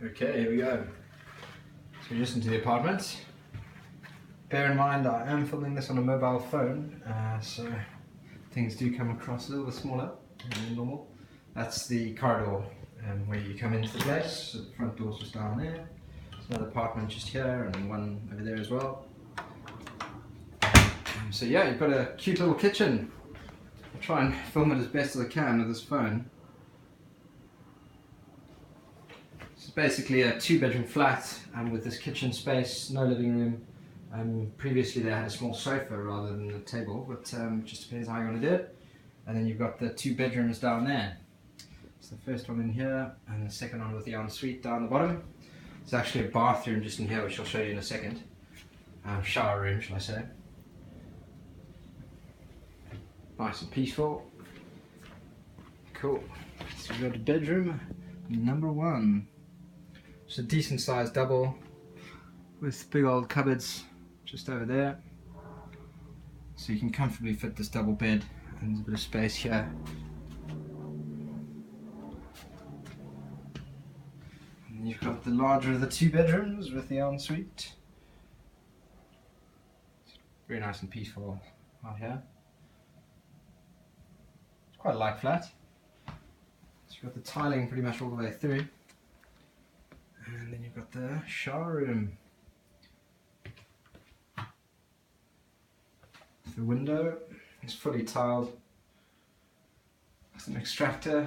Okay, here we go. So we're just into the apartment. Bear in mind I am filming this on a mobile phone, so things do come across a little bit smaller than normal. That's the corridor where you come into the place. So the front door's just down there. There's another apartment just here and one over there as well. So yeah, you've got a cute little kitchen. I'll try and film it as best as I can with this phone. It's basically a 2-bedroom flat with this kitchen space, no living room. Previously they had a small sofa rather than a table, but just depends how you want to do it. And then you've got the 2 bedrooms down there. So the first one in here and the second one with the ensuite down the bottom. There's actually a bathroom just in here which I'll show you in a second. Shower room, shall I say. Nice and peaceful. Cool. So we've got a bedroom number 1. It's a decent sized double with big old cupboards just over there. So you can comfortably fit this double bed, and there's a bit of space here. And you've got the larger of the 2 bedrooms with the ensuite. Very nice and peaceful out here. It's quite a light flat. So you've got the tiling pretty much all the way through. And then you've got the shower room. The window is fully tiled with an extractor